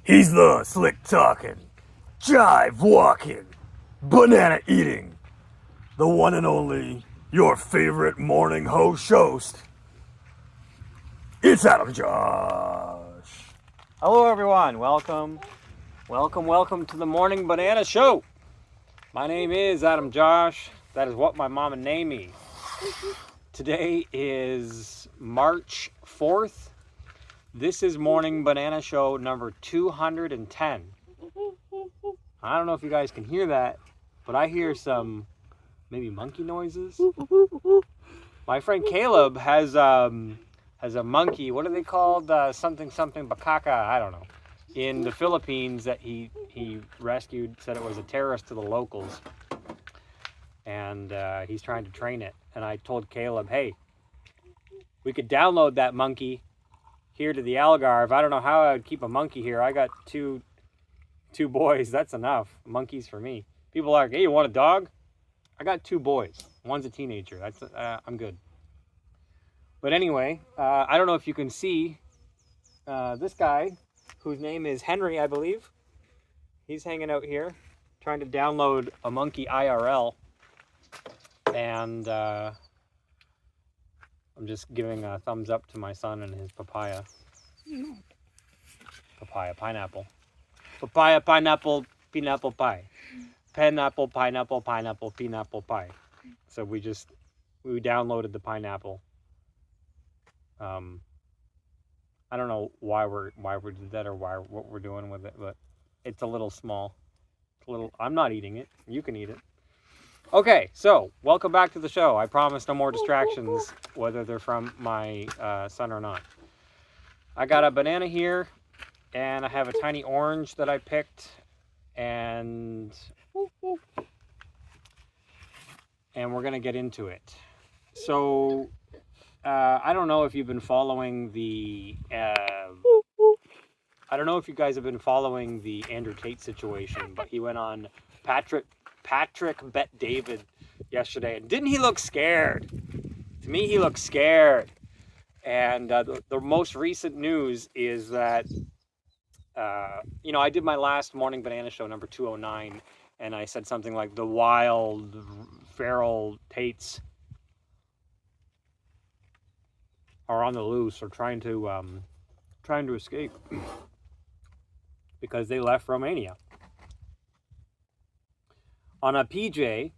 He's the slick talking, jive walking, banana eating, the one and only, your favorite morning host. It's Adam Josh. Hello everyone, welcome to the Morning Banana Show. My name is Adam Josh. That is what my mama named me. Today is March 4th. This is Morning Banana Show number 210. I don't know if you guys can hear that, but I hear some maybe monkey noises. My friend Caleb has a monkey. What are they called? Something bakaka. I don't know. In the Philippines that he rescued, said it was a terrorist to the locals, and he's trying to train it. And I told Caleb, hey, we could download that monkey here to the Algarve. I don't know how I would keep a monkey here. I got two boys. That's enough. Monkeys for me. People are like, hey, you want a dog? I got two boys. One's a teenager. That's I'm good. But anyway, I don't know if you can see this guy, whose name is Henry, I believe. He's hanging out here, trying to download a monkey IRL. And I'm just giving a thumbs up to my son and his papaya. Pineapple. Papaya, pineapple, pineapple pie. Pineapple, pineapple, pineapple, pineapple pie. So we downloaded the pineapple. I don't know why we did that or what we're doing with it, but it's a little small. I'm not eating it. You can eat it. Okay, so welcome back to the show. I promise no more distractions, whether they're from my son or not. I got a banana here, and I have a tiny orange that I picked, and we're gonna get into it. So I don't know if you've been following I don't know if you guys have been following the Andrew Tate situation, but he went on Patrick Bet David yesterday, and didn't he look scared? To me, he looked scared. And the most recent news is that I did my last Morning Banana Show number 209, and I said something like the wild feral Tates are on the loose or trying to escape because they left Romania on a PJ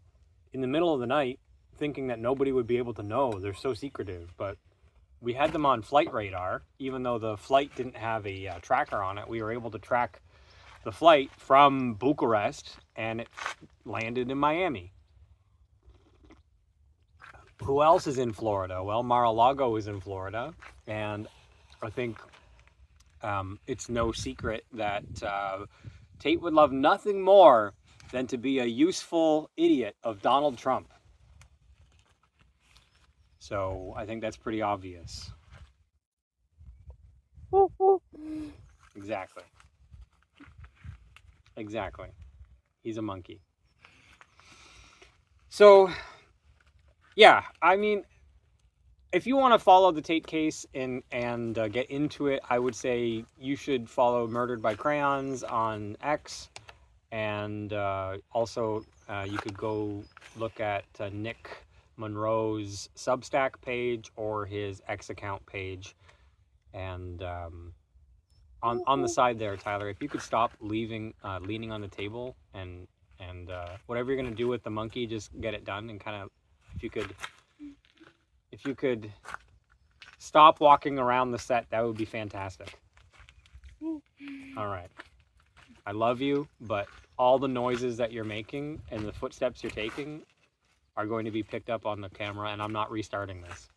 in the middle of the night, thinking that nobody would be able to know. They're so secretive, but we had them on flight radar. Even though the flight didn't have a tracker on it, we were able to track the flight from Bucharest, and it landed in Miami. Who else is in Florida? Well, Mar-a-Lago is in Florida, and I think it's no secret that Tate would love nothing more than to be a useful idiot of Donald Trump. So I think that's pretty obvious. Exactly. He's a monkey. So, yeah, I mean, if you want to follow the Tate case and get into it, I would say you should follow Murdered by Crayons on X. And also, you could go look at Nick Monroe's Substack page or his X account page. And on the side there, Tyler, if you could stop leaning on the table and whatever you're gonna do with the monkey, just get it done. And kind of, if you could stop walking around the set, that would be fantastic. All right. I love you, but all the noises that you're making and the footsteps you're taking are going to be picked up on the camera, and I'm not restarting this.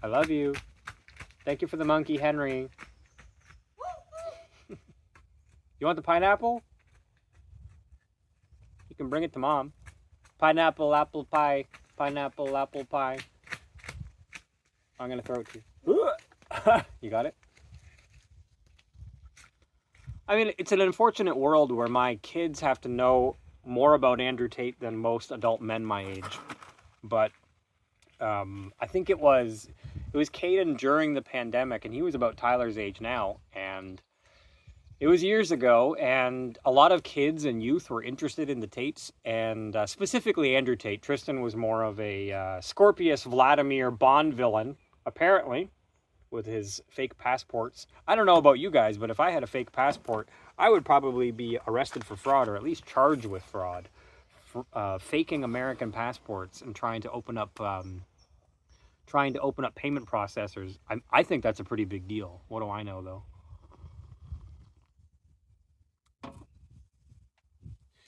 I love you. Thank you for the monkey, Henry. You want the pineapple? You can bring it to Mom. Pineapple, apple pie. Pineapple, apple pie. I'm going to throw it to you. You got it? I mean, it's an unfortunate world where my kids have to know more about Andrew Tate than most adult men my age. But I think it was Caden during the pandemic, and he was about Tyler's age now. And It was years ago, and a lot of kids and youth were interested in the Tates, and specifically Andrew Tate. Tristan was more of a Scorpius Vladimir Bond villain, apparently, with his fake passports. I don't know about you guys, but if I had a fake passport, I would probably be arrested for fraud, or at least charged with fraud, for, faking American passports and trying to open up payment processors. I think that's a pretty big deal. What do I know, though?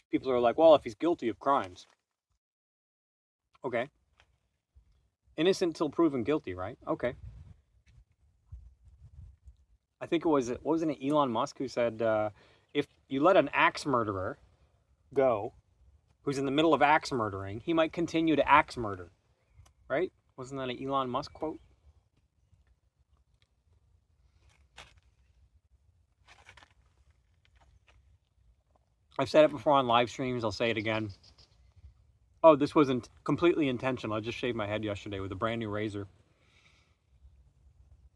People are like, well, if he's guilty of crimes, okay, innocent till proven guilty, right? Okay. I think wasn't it Elon Musk who said, if you let an axe murderer go, who's in the middle of axe murdering, he might continue to axe murder, right? Wasn't that an Elon Musk quote? I've said it before on live streams. I'll say it again. Oh, this wasn't completely intentional. I just shaved my head yesterday with a brand new razor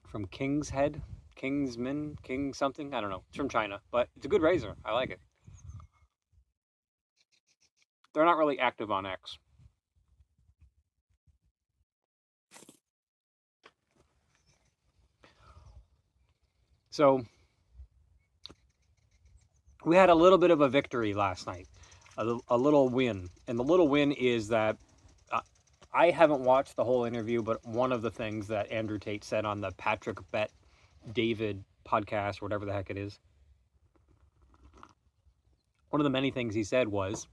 from King's Head, Kingsman, King something. I don't know. It's from China, but it's a good razor. I like it. They're not really active on X. So we had a little bit of a victory last night, a little win. And the little win is that I haven't watched the whole interview, but one of the things that Andrew Tate said on the Patrick Bet David podcast, or whatever the heck it is, one of the many things he said was,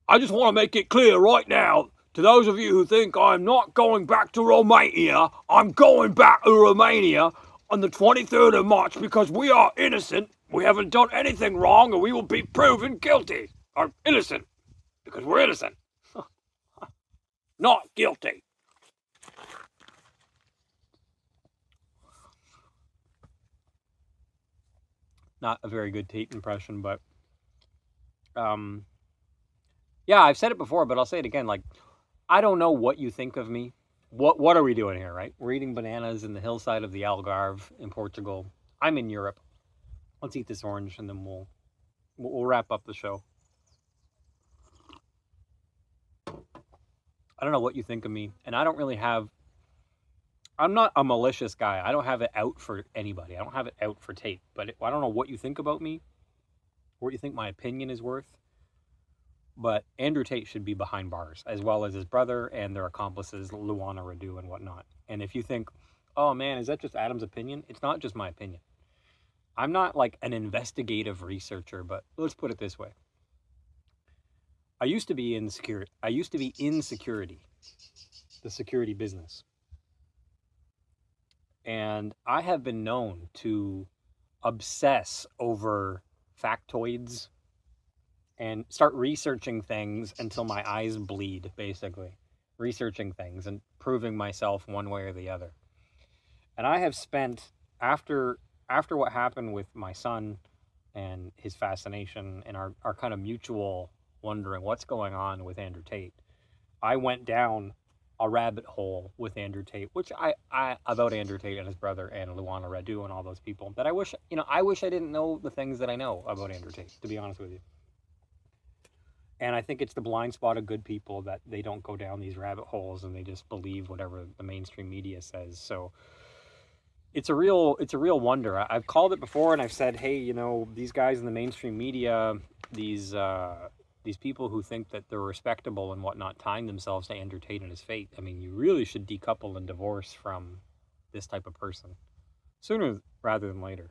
I just want to make it clear right now to those of you who think I'm not going back to Romania, I'm going back to Romania on the 23rd of March because we are innocent. We haven't done anything wrong and we will be proven guilty or innocent because we're innocent. Not guilty. Not a very good Tate impression, but yeah, I've said it before, but I'll say it again. Like, I don't know what you think of me. What are we doing here, right? We're eating bananas in the hillside of the Algarve in Portugal. I'm in Europe. Let's eat this orange and then we'll wrap up the show. I don't know what you think of me, and I don't really have. I'm not a malicious guy. I don't have it out for anybody. I don't have it out for Tate. But I don't know what you think about me, what you think my opinion is worth. But Andrew Tate should be behind bars, as well as his brother and their accomplices, Luana Radu and whatnot. And if you think, oh man, is that just Adam's opinion? It's not just my opinion. I'm not like an investigative researcher, but let's put it this way. I used to be in security. The security business. And I have been known to obsess over factoids and start researching things until my eyes bleed, basically. Researching things and proving myself one way or the other. And I have spent, after what happened with my son and his fascination and our kind of mutual wondering what's going on with Andrew Tate, I went down a rabbit hole with Andrew Tate, which I about Andrew Tate and his brother and Luana Radu and all those people that I wish I didn't know the things that I know about Andrew Tate, to be honest with you. And I think it's the blind spot of good people that they don't go down these rabbit holes and they just believe whatever the mainstream media says. So it's a real wonder. I've called it before and I've said, hey, these guys in the mainstream media, these people who think that they're respectable and whatnot, tying themselves to Andrew Tate and his fate. I mean, you really should decouple and divorce from this type of person sooner rather than later.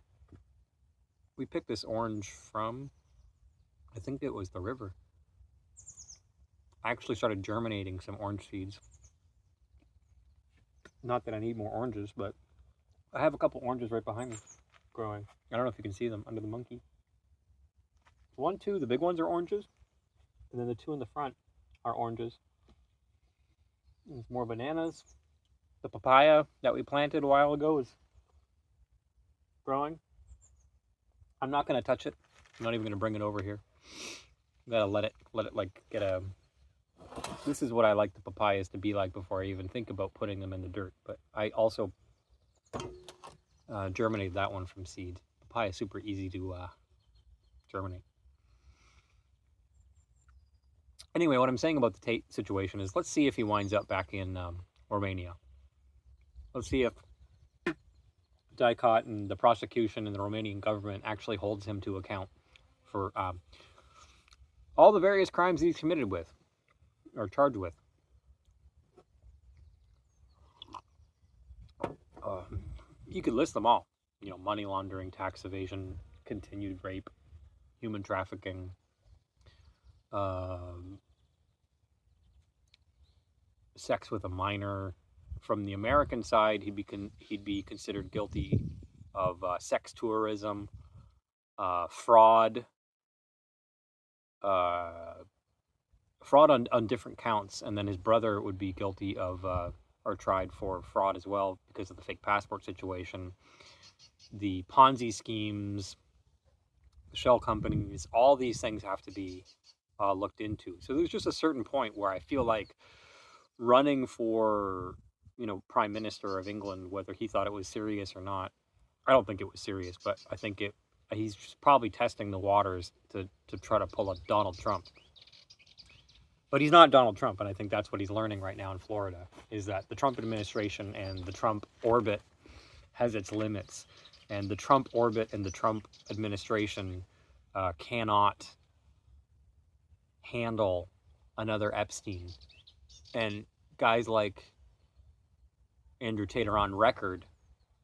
We picked this orange from, I think it was the river. I actually started germinating some orange seeds. Not that I need more oranges, but I have a couple oranges right behind me growing. I don't know if you can see them under the monkey. 1, 2, the big ones are oranges. And then the 2 in the front are oranges. There's more bananas. The papaya that we planted a while ago is growing. I'm not going to touch it. I'm not even going to bring it over here. I'm going to let it like get a... This is what I like the papayas to be like before I even think about putting them in the dirt. But I also germinated that one from seed. Papaya is super easy to germinate. Anyway, what I'm saying about the Tate situation is, let's see if he winds up back in Romania. Let's see if Dicot and the prosecution and the Romanian government actually holds him to account for all the various crimes he's committed with or charged with. You could list them all. You know, money laundering, tax evasion, continued rape, human trafficking, sex with a minor. From the American side, he'd be considered guilty of sex tourism, fraud, fraud on different counts, and then his brother would be guilty of or tried for fraud as well because of the fake passport situation, the Ponzi schemes, the shell companies. All these things have to be looked into. So there's just a certain point where I feel like running for, you know, Prime Minister of England, whether he thought it was serious or not, I don't think it was serious, but I think he's just probably testing the waters to try to pull a Donald Trump. But he's not Donald Trump, and I think that's what he's learning right now in Florida, is that the Trump administration and the Trump orbit has its limits. And the Trump orbit and the Trump administration cannot handle another Epstein. And guys like Andrew Tate are on record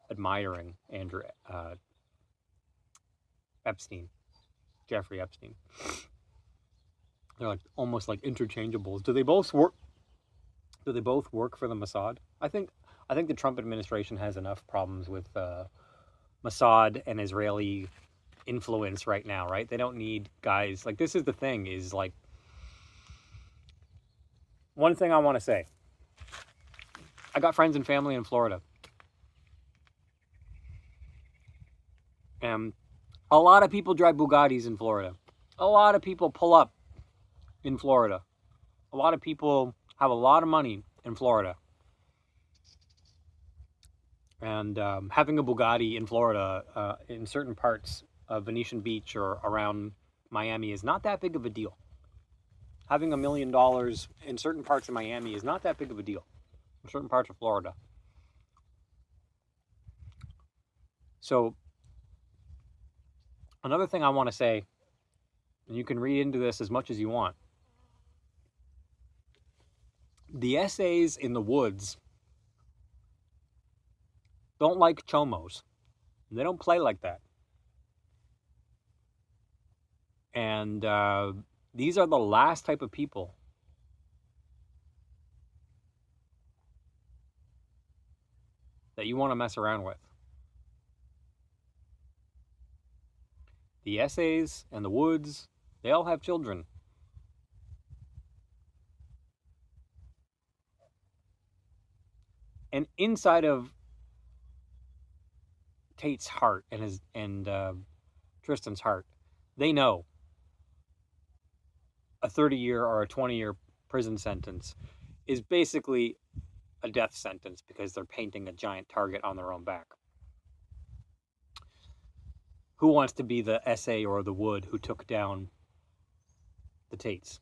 admiring Andrew Epstein, Jeffrey Epstein. They're like almost like interchangeables. Do they both work? Do they both work for the Mossad? I think the Trump administration has enough problems with Mossad and Israeli influence right now, right? They don't need guys like this. Is the thing is like, one thing I want to say. I got friends and family in Florida. And a lot of people drive Bugattis in Florida. A lot of people pull up in Florida. A lot of people have a lot of money in Florida. And having a Bugatti in Florida, in certain parts of Venetian Beach or around Miami, is not that big of a deal. Having $1 million in certain parts of Miami is not that big of a deal. In certain parts of Florida. So, another thing I want to say, and you can read into this as much as you want. The essays in the woods don't like chomos. They don't play like that. And these are the last type of people that you want to mess around with. The essays and the woods, they all have children. And inside of Tate's heart and Tristan's heart, they know a 30-year or a 20-year prison sentence is basically a death sentence because they're painting a giant target on their own back. Who wants to be the essay or the wood who took down the Tates?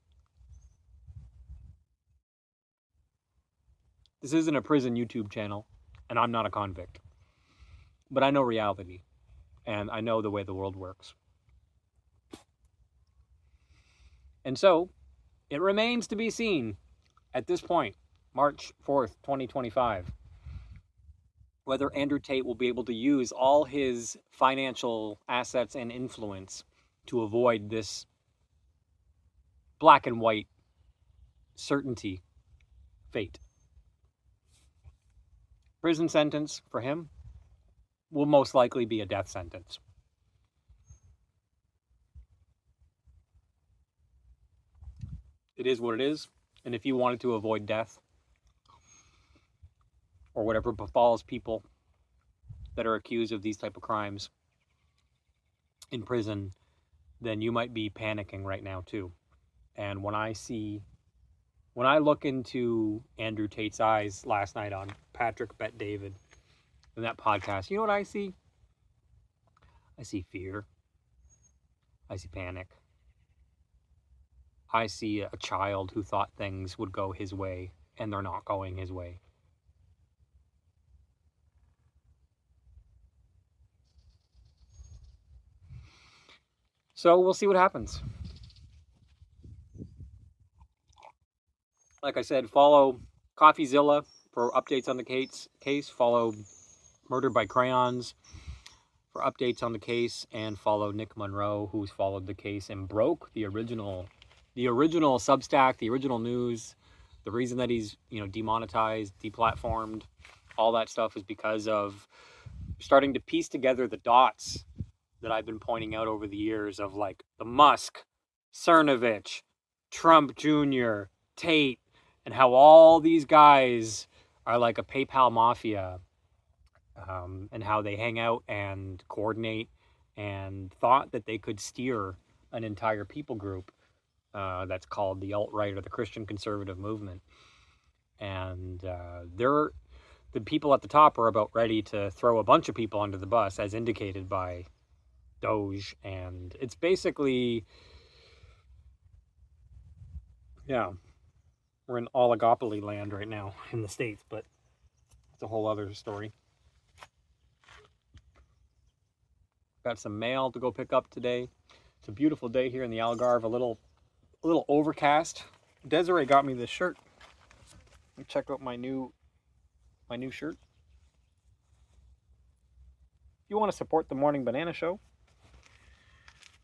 This isn't a prison YouTube channel, and I'm not a convict. But I know reality, and I know the way the world works. And so, it remains to be seen at this point, March 4th, 2025, whether Andrew Tate will be able to use all his financial assets and influence to avoid this black and white certainty fate. Prison sentence for him will most likely be a death sentence. It is what it is. And if you wanted to avoid death or whatever befalls people that are accused of these type of crimes in prison, then you might be panicking right now too. And when I look into Andrew Tate's eyes last night on Patrick Bet David, in that podcast, you know what I see? I see fear. I see panic. I see a child who thought things would go his way and they're not going his way. So we'll see what happens. Like I said, follow CoffeeZilla for updates on the case. Follow Murdered by Crayons for updates on the case, and follow Nick Monroe, who's followed the case and broke the original Substack, the original news. The reason that he's demonetized, deplatformed, all that stuff is because of starting to piece together the dots that I've been pointing out over the years of like the Musk, Cernovich, Trump Jr., Tate, and how all these guys are like a PayPal mafia, and how they hang out and coordinate and thought that they could steer an entire people group that's called the alt-right or the Christian conservative movement. And the people at the top are about ready to throw a bunch of people under the bus, as indicated by DOGE. And it's basically, yeah, we're in oligopoly land right now in the States, but it's a whole other story. Got some mail to go pick up today. It's a beautiful day here in the Algarve, a little overcast. Desiree got me this shirt. Check out my new shirt. If you want to support the Morning Banana Show,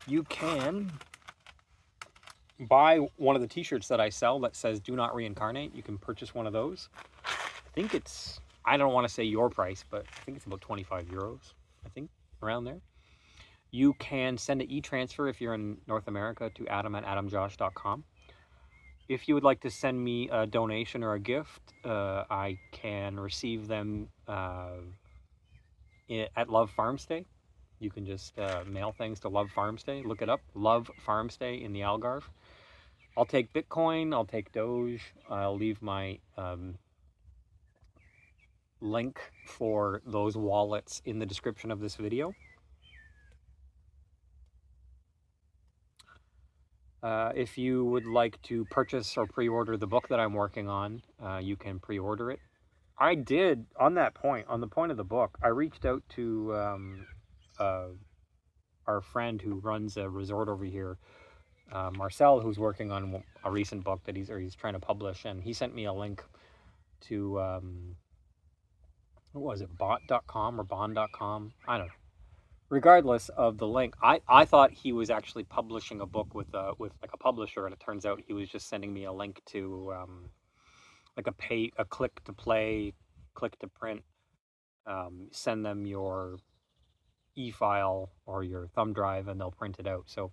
you can buy one of the t-shirts that I sell that says "Do not reincarnate." You can purchase one of those. I think it's, I don't want to say your price, but I think it's about 25 euros. I think around there. You can send an e-transfer if you're in North America to adam@adamjosh.com. If you would like to send me a donation or a gift, I can receive them at Love Farmstay. You can just mail things to Love Farmstay. Look it up, Love Farmstay in the Algarve. I'll take Bitcoin, I'll take Doge. I'll leave my link for those wallets in the description of this video. If you would like to purchase or pre-order the book that I'm working on, you can pre-order it. I did, on the point of the book, I reached out to our friend who runs a resort over here, Marcel, who's working on a recent book that he's trying to publish, and he sent me a link to what was it, bot.com or bond.com? I don't know. Regardless of the link, I thought he was actually publishing a book with like a publisher, and it turns out he was just sending me a link to like a click to play, click to print. Send them your e-file or your thumb drive, and they'll print it out. So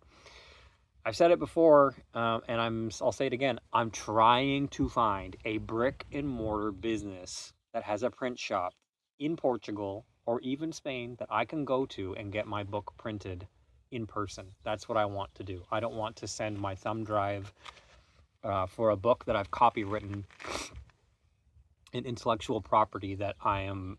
I've said it before, and I'll say it again. I'm trying to find a brick and mortar business that has a print shop in Portugal or even Spain that I can go to and get my book printed in person. That's what I want to do. I don't want to send my thumb drive for a book that I've copywritten, an intellectual property that I am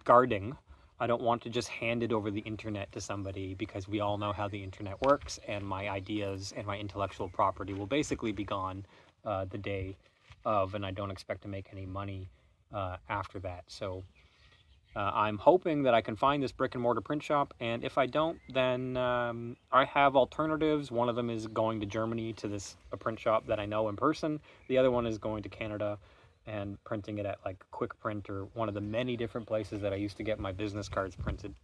guarding. I don't want to just hand it over the internet to somebody, because we all know how the internet works, and my ideas and my intellectual property will basically be gone the day of, and I don't expect to make any money after that. So I'm hoping that I can find this brick and mortar print shop, and if I don't, then I have alternatives. One of them is going to Germany to a print shop that I know in person. The other one is going to Canada and printing it at like Quick Print, or one of the many different places that I used to get my business cards printed.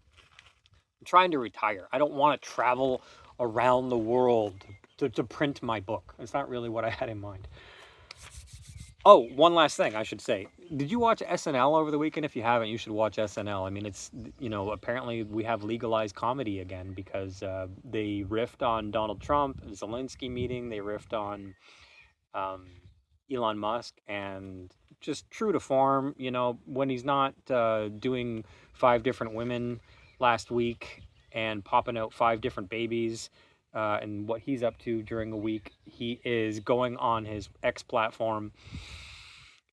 I'm trying to retire. I don't want to travel around the world to print my book. It's not really what I had in mind. Oh, one last thing I should say. Did you watch SNL over the weekend? If you haven't, you should watch SNL. I mean, it's, apparently we have legalized comedy again, because they riffed on Donald Trump, the Zelensky meeting. They riffed on Elon Musk, and just true to form, when he's not doing 5 different women last week and popping out 5 different babies, and what he's up to during a week, he is going on his X platform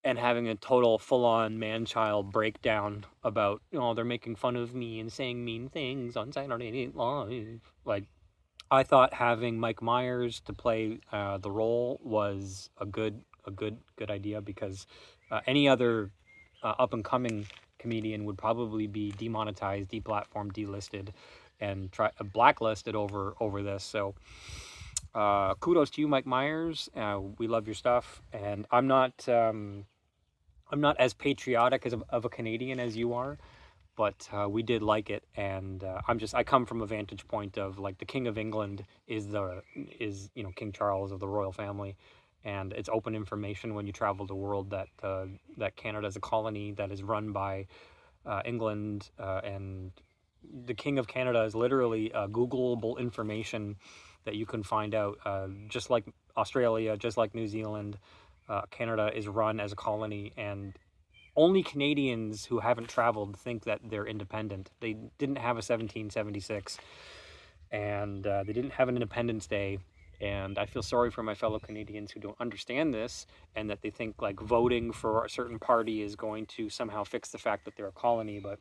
and having a total full-on man-child breakdown about, they're making fun of me and saying mean things on Saturday Night Live. Like, I thought having Mike Myers to play the role was a good idea, because any other up-and-coming comedian would probably be demonetized, deplatformed, delisted, and blacklisted over this. So kudos to you, Mike Myers. We love your stuff, and I'm not as patriotic of a Canadian as you are, but we did like it, and I come from a vantage point of, like, the King of England is King Charles of the royal family, and it's open information when you travel the world that Canada is a colony that is run by England, and the King of Canada is literally Googleable information that you can find out. Just like Australia, just like New Zealand, Canada is run as a colony, and only Canadians who haven't traveled think that they're independent. They didn't have a 1776, and they didn't have an Independence Day. And I feel sorry for my fellow Canadians who don't understand this, and that they think, like, voting for a certain party is going to somehow fix the fact that they're a colony. But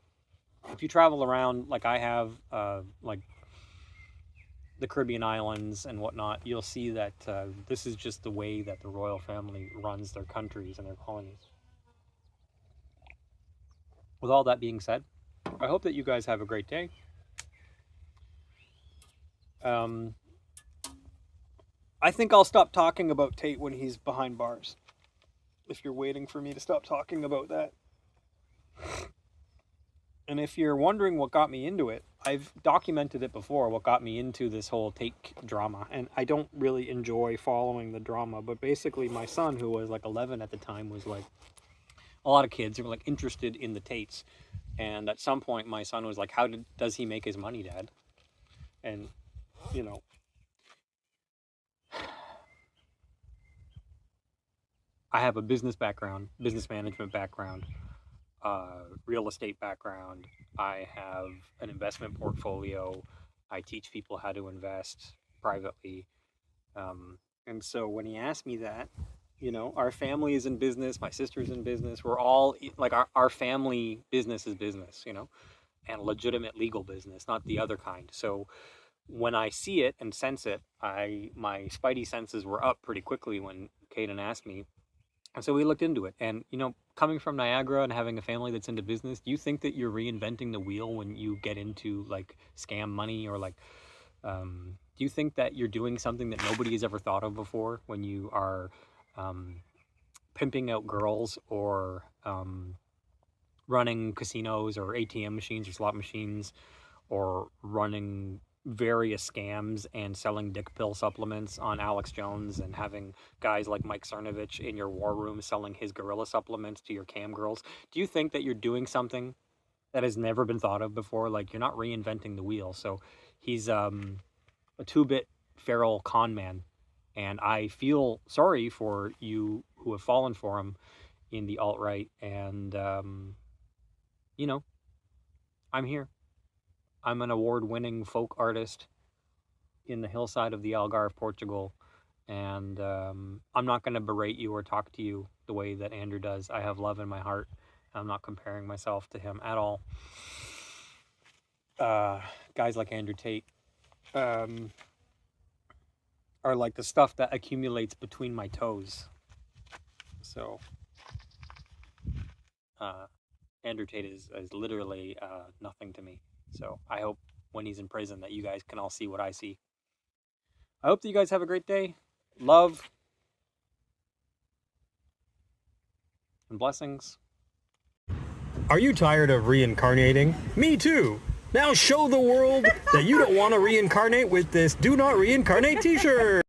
if you travel around, like I have, like the Caribbean islands and whatnot, you'll see that this is just the way that the royal family runs their countries and their colonies. With all that being said, I hope that you guys have a great day. I think I'll stop talking about Tate when he's behind bars, if you're waiting for me to stop talking about that. And if you're wondering what got me into it, I've documented it before, what got me into this whole Tate drama. And I don't really enjoy following the drama, but basically my son, who was like 11 at the time, was like, a lot of kids were like interested in the Tates. And at some point my son was like, does he make his money, Dad? And, I have a business background, business management background, real estate background. I have an investment portfolio. I teach people how to invest privately. And so when he asked me that, our family is in business, my sister's in business, we're all, like, our family business is business, and legitimate legal business, not the other kind. So when I see it and sense it, my spidey senses were up pretty quickly when Caden asked me. And so we looked into it. And, coming from Niagara and having a family that's into business, do you think that you're reinventing the wheel when you get into, like, scam money, or, like, do you think that you're doing something that nobody has ever thought of before when you are pimping out girls, or running casinos or ATM machines or slot machines, or running various scams and selling dick pill supplements on Alex Jones, and having guys like Mike Cernovich in your war room selling his gorilla supplements to your cam girls? Do you think that you're doing something that has never been thought of before? Like, you're not reinventing the wheel. So he's a 2-bit feral con man, and I feel sorry for you who have fallen for him in the alt-right. And I'm here. I'm an award-winning folk artist in the hillside of the Algarve, Portugal, and I'm not going to berate you or talk to you the way that Andrew does. I have love in my heart. I'm not comparing myself to him at all. Guys like Andrew Tate are like the stuff that accumulates between my toes. So Andrew Tate is literally nothing to me. So I hope when he's in prison that you guys can all see what I see. I hope that you guys have a great day. Love and blessings. Are you tired of reincarnating? Me too. Now show the world that you don't want to reincarnate with this Do Not Reincarnate t-shirt.